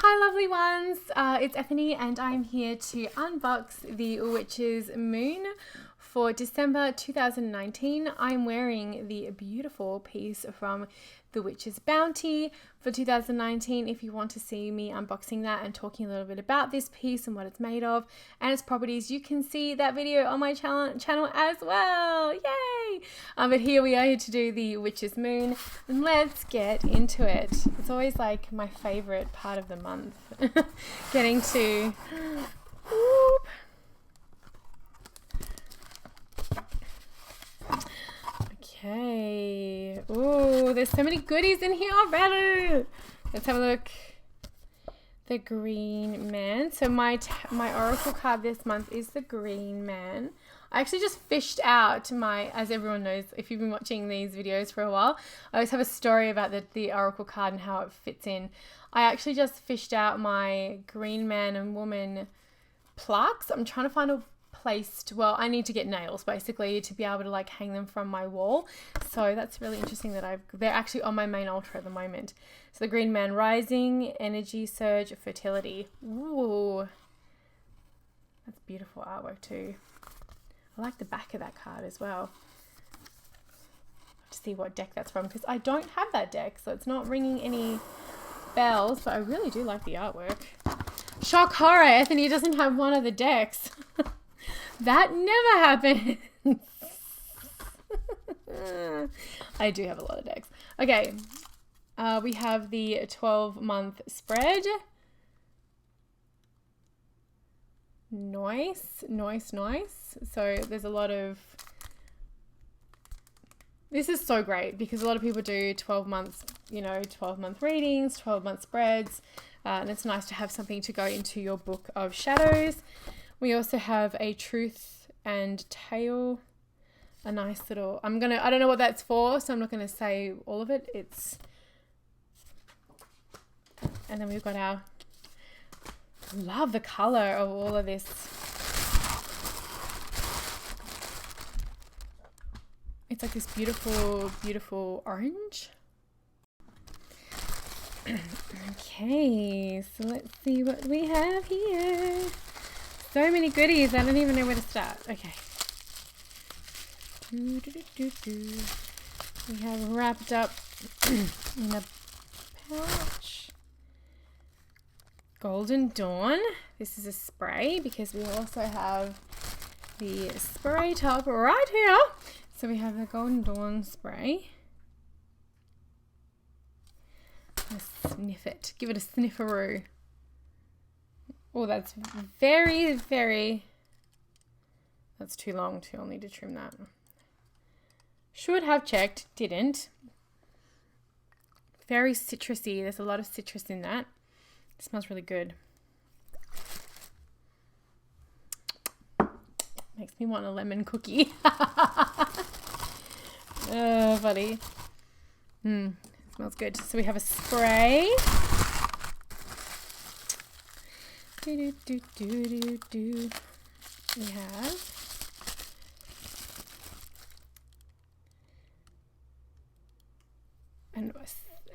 Hi lovely ones, it's Ethany and I'm here to unbox the Witch's Moon for December 2019. I'm wearing the beautiful piece from The Witch's Bounty for 2019 if you want to see me unboxing that and talking a little bit about this piece and what it's made of and its properties. You can see that video on my channel as well. Yay! But here we are here to do the Witch's Moon and let's get into it. It's always like my favorite part of the month. Getting to whoop. Okay. Ooh, there's so many goodies in here already. Let's have a look. The Green Man. So my oracle card this month is the Green Man. I actually just fished out as everyone knows, if you've been watching these videos for a while, I always have a story about the oracle card and how it fits in. I actually just fished out my Green Man and Woman plaques. I'm trying to find a well, I need to get nails basically to be able to like hang them from my wall. So that's really interesting that they're actually on my main altar at the moment. So the Green Man, Rising, Energy Surge, Fertility. Ooh, that's beautiful artwork too. I like the back of that card as well. To see what deck that's from because I don't have that deck, so it's not ringing any bells, but I really do like the artwork. Shock horror, Ethany doesn't have one of the decks. That never happens. I do have a lot of decks. Okay, we have the 12-month spread. Nice. So there's a lot of... This is so great because a lot of people do 12 months, 12-month readings, 12-month spreads. And it's nice to have something to go into your book of shadows. We also have a Truth and Tale, a nice little, I don't know what that's for, so I'm not going to say all of it. And then we've got love the color of all of this. It's like this beautiful, beautiful orange. Okay, so let's see what we have here. So many goodies, I don't even know where to start. Okay. We have wrapped up in a pouch. Golden Dawn. This is a spray because we also have the spray top right here. So we have the Golden Dawn spray. Let's sniff it. Give it a snifferoo. Oh, that's very, very... That's too long too. I'll need to trim that. Should have checked. Didn't. Very citrusy. There's a lot of citrus in that. It smells really good. Makes me want a lemon cookie. Oh, buddy. It smells good. So we have a spray. We have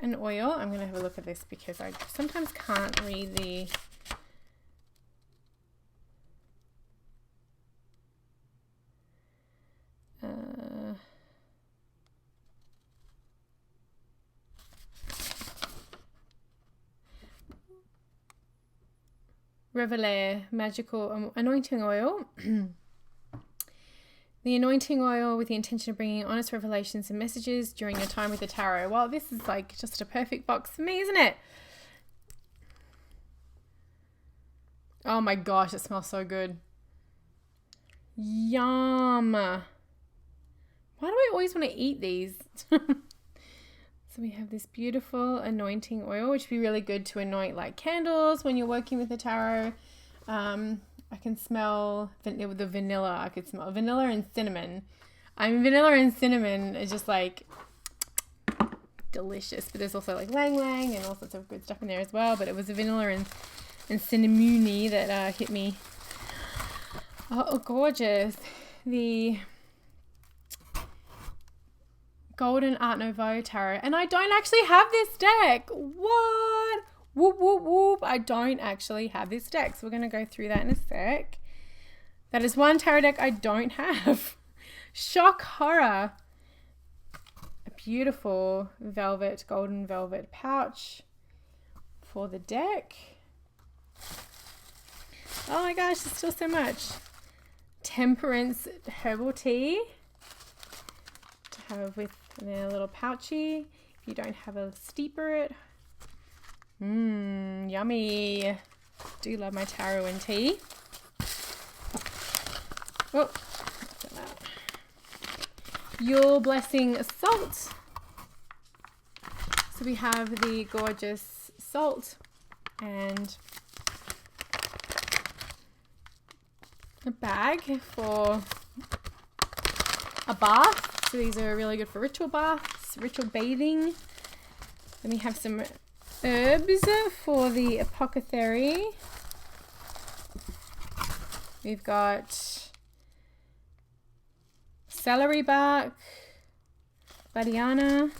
an oil. I'm going to have a look at this because I sometimes can't read the Revelair Magical Anointing Oil. The anointing oil with the intention of bringing honest revelations and messages during your time with the tarot. Well, this is like just a perfect box for me, isn't it? Oh my gosh, it smells so good. Yum. Why do I always want to eat these? So we have this beautiful anointing oil, which would be really good to anoint like candles when you're working with the tarot. I can smell the vanilla. I could smell vanilla and cinnamon. Vanilla and cinnamon is just like delicious. But there's also like Lang Lang and all sorts of good stuff in there as well. But it was the vanilla and cinnamony that hit me. Oh, gorgeous. The Golden Art Nouveau Tarot. And I don't actually have this deck. What? Whoop, whoop, whoop. but I don't actually have this deck. So we're going to go through that in a sec. That is one tarot deck I don't have. Shock Horror. A beautiful velvet, golden velvet pouch for the deck. Oh my gosh, there's still so much. Temperance herbal tea to have with a little pouchy. If you don't have a steeper, yummy. Do love my taro and tea. Oh, Your Blessing Salt. So we have the gorgeous salt and a bag for a bath. So these are really good for ritual baths, ritual bathing. Then we have some herbs for the apothecary. We've got celery bark, badiana.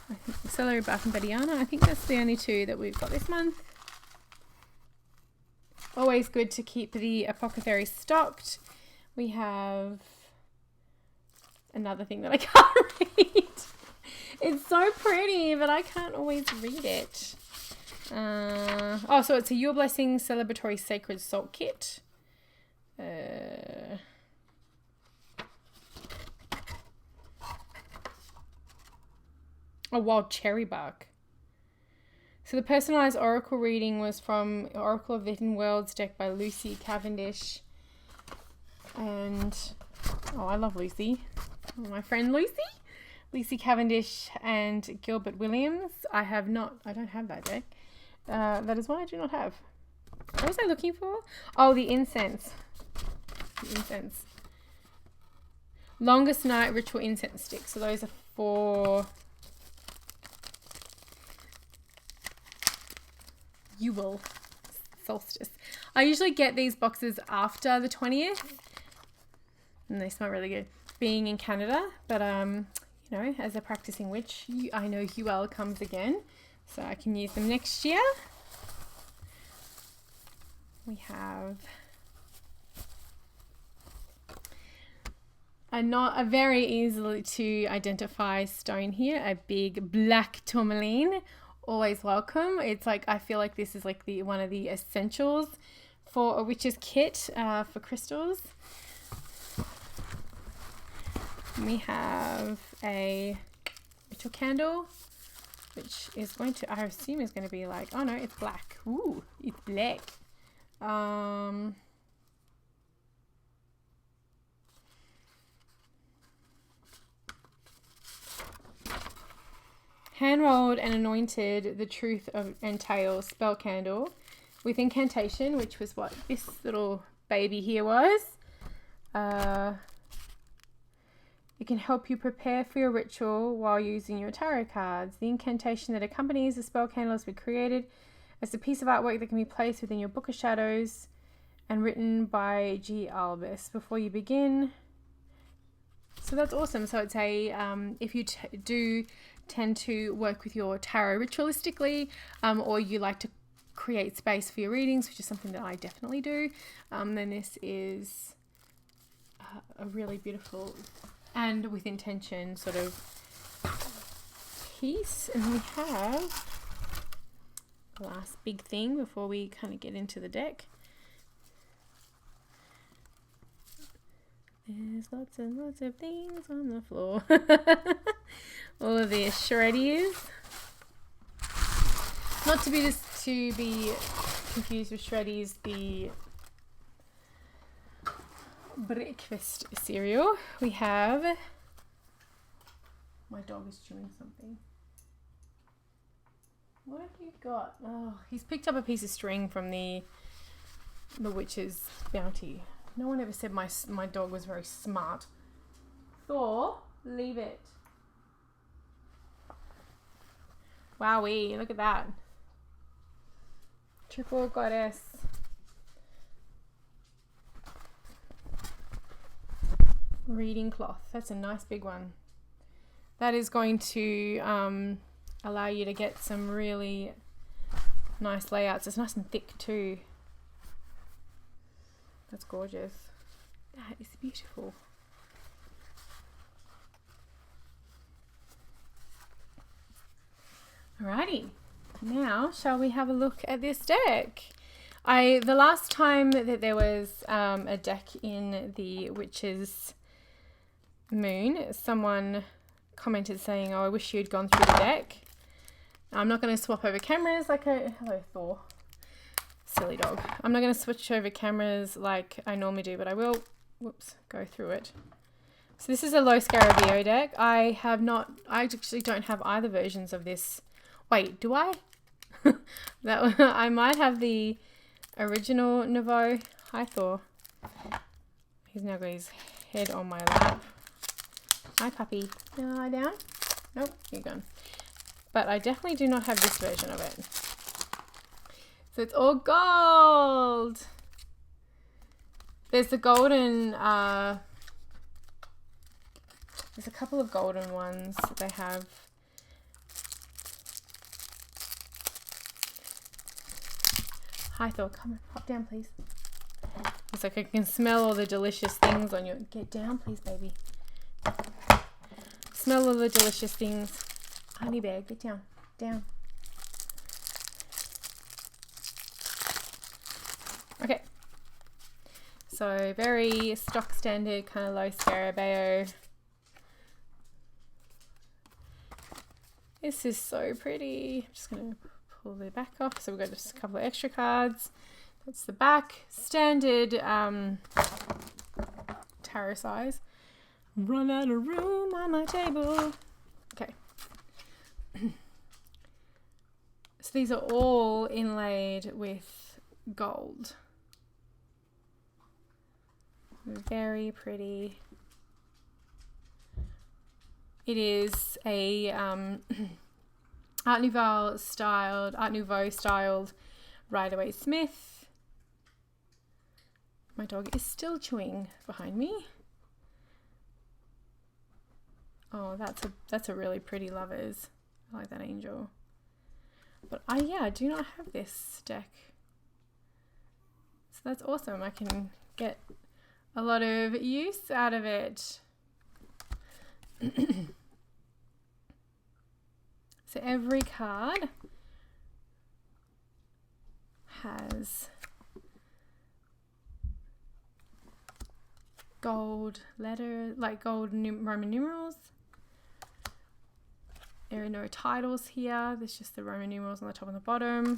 I think celery bark and badiana. I think that's the only two that we've got this month. Always good to keep the apothecary stocked. We have another thing that I can't read. It's so pretty, but I can't always read it. So it's a Your Blessing Celebratory Sacred Salt Kit. A wild cherry bark. So the personalized oracle reading was from Oracle of the Hidden Worlds deck by Lucy Cavendish. And, I love Lucy. My friend Lucy. Lucy Cavendish and Gilbert Williams. I don't have that deck. That is one I do not have. What was I looking for? Oh, the incense. The incense. Longest Night Ritual Incense Sticks. So those are for Yule solstice. I usually get these boxes after the 20th. And they smell really good. Being in Canada. But, as a practicing witch, I know Yule comes again. So I can use them next year. We have a very easily to identify stone here. A big black tourmaline. Always welcome. It's like, I feel like this is like one of the essentials for a witch's kit for crystals. We have a ritual candle, which is going to, I assume is going to be like, oh no, it's black. Ooh, it's black. Hand-rolled and anointed the Truth and Tale spell candle with incantation, which was what this little baby here was. It can help you prepare for your ritual while using your tarot cards. The incantation that accompanies the spell candle has been created as a piece of artwork that can be placed within your Book of Shadows and written by G. Albus. Before you begin, so that's awesome. So it's a if you do tend to work with your tarot ritualistically, or you like to create space for your readings, which is something that I definitely do, then this is a really beautiful and with intention sort of piece. And we have the last big thing before we kind of get into the deck. There's lots and lots of things on the floor. All of the shreddies. Not to be confused with shreddies, the breakfast cereal. We have, my dog is chewing something. What have you got? Oh, he's picked up a piece of string from the witch's bounty. No one ever said my dog was very smart. Thor, leave it. Wowee, look at that. Triple goddess. Reading cloth. That's a nice big one. That is going to allow you to get some really nice layouts. It's nice and thick too. That's gorgeous. That is beautiful. Alrighty, now shall we have a look at this deck? The last time that there was a deck in the Witch's Moon, someone commented saying, "Oh, I wish you'd gone through the deck." I'm not going to swap over cameras like hello Thor, silly dog. I'm not going to switch over cameras like I normally do, but I will, go through it. So this is a Los Scarabeo deck. I actually don't have either versions of this. Wait, do I? I might have the original Nouveau. Hi Thor. He's now got his head on my lap. Hi puppy. You wanna lie down? Nope, you're gone. But I definitely do not have this version of it. So it's all gold. There's the golden, there's a couple of golden ones that they have. Hi Thor, come on, hop down please. It's like I can smell all the delicious things on your, get down please baby. Smell all the delicious things. Honey bear, get down, down. Okay. So very stock standard kind of Los Scarabeo. This is so pretty. I'm just going to pull the back off. So we've got just a couple of extra cards. That's the back. Standard tarot size. Run out of room on my table. Okay. So these are all inlaid with gold. Very pretty. It is a Art Nouveau styled Rider-Waite-Smith. My dog is still chewing behind me. Oh, that's a really pretty Lovers. I like that angel. But I do not have this deck. So that's awesome. I can get a lot of use out of it. So every card has gold letter, like gold Roman numerals. There are no titles here. There's just the Roman numerals on the top and the bottom.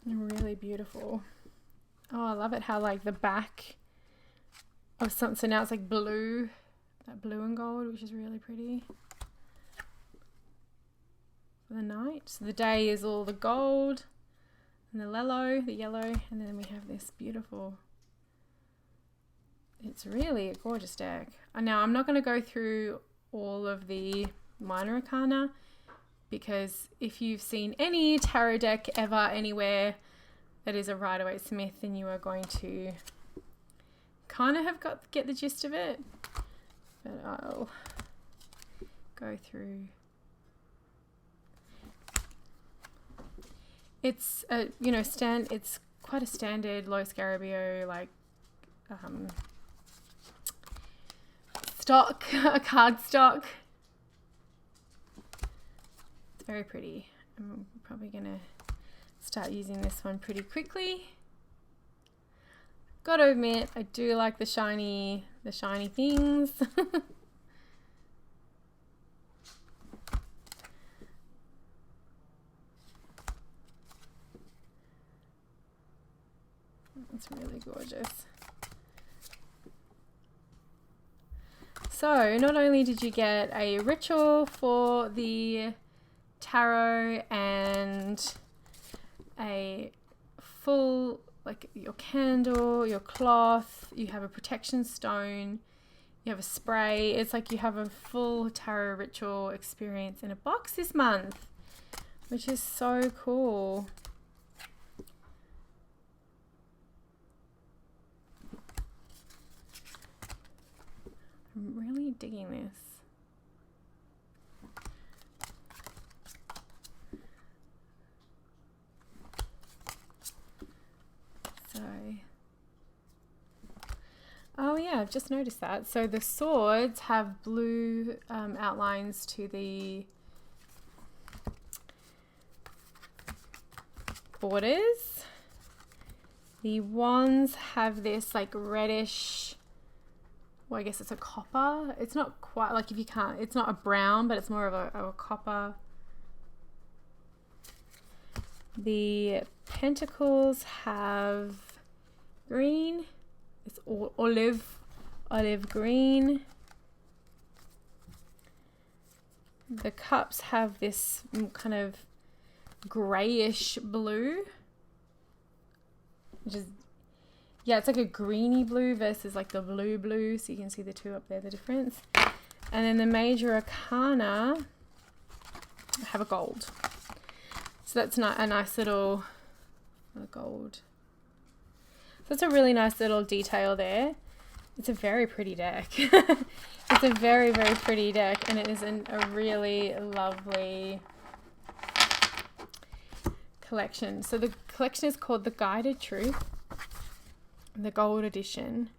Really beautiful. Oh, I love it how like the back of something, so now it's like blue, that blue and gold, which is really pretty. For the night, so the day is all the gold and the yellow, and then we have this beautiful. It's really a gorgeous deck. Now I'm not going to go through all of the minor arcana, because if you've seen any tarot deck ever anywhere that is a Rider-Waite-Smith, then you are going to kind of get the gist of it. But I'll go through. It's it's quite a standard Los Scarabeo like stock, a card stock. Very pretty. I'm probably gonna start using this one pretty quickly. Gotta admit, I do like the shiny things. It's really gorgeous. So not only did you get a ritual for the tarot and a full, like your candle, your cloth, you have a protection stone, you have a spray. It's like you have a full tarot ritual experience in a box this month, which is so cool. digging this. So, oh yeah, I've just noticed that. So the swords have blue outlines to the borders. The wands have this like reddish, well, I guess it's a copper. It's not quite like, if you can't, it's not a brown, but it's more of a copper. The pentacles have green. It's olive green. The cups have this kind of grayish blue, which is, yeah, it's like a greeny blue versus like the blue. So you can see the two up there, the difference. And then the major arcana have a gold. So that's not a nice little gold. So it's a really nice little detail there. It's a very pretty deck. It's a very, very pretty deck, and it is a really lovely collection. So the collection is called The Guided Truth, the gold edition.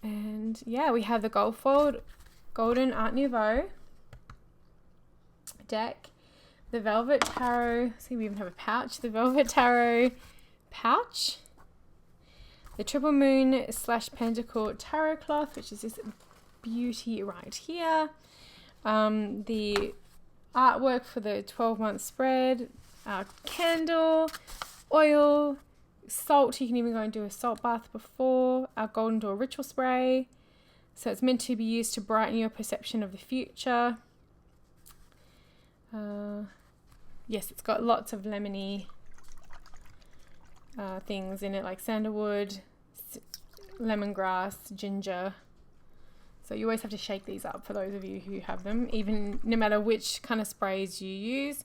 And yeah, we have the gold fold, golden Art Nouveau deck, the Velvet Tarot. See, we even have a pouch. The Velvet Tarot pouch, the Triple Moon / Pentacle Tarot cloth, which is this beauty right here. The artwork for the 12-month spread, candle, oil, salt. You can even go and do a salt bath before. Our Golden Door ritual spray. So it's meant to be used to brighten your perception of the future. Yes, it's got lots of lemony things in it, like sandalwood, lemongrass, ginger. So you always have to shake these up for those of you who have them, even no matter which kind of sprays you use.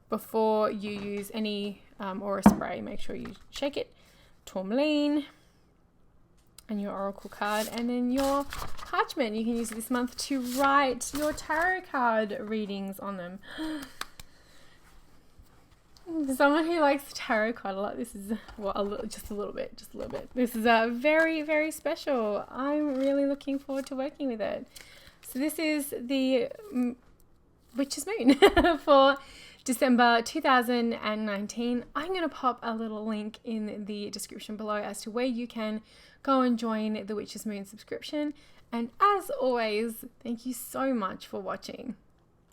Before you use any aura spray, make sure you shake it. Tourmaline and your oracle card, and then your parchment. You can use this month to write your tarot card readings on them. Someone who likes tarot quite a lot, this is, well, just a little bit. This is very, very special. I'm really looking forward to working with it. So this is the Witch's Moon for December 2019. I'm going to pop a little link in the description below as to where you can go and join the Witch's Moon subscription. And as always, thank you so much for watching.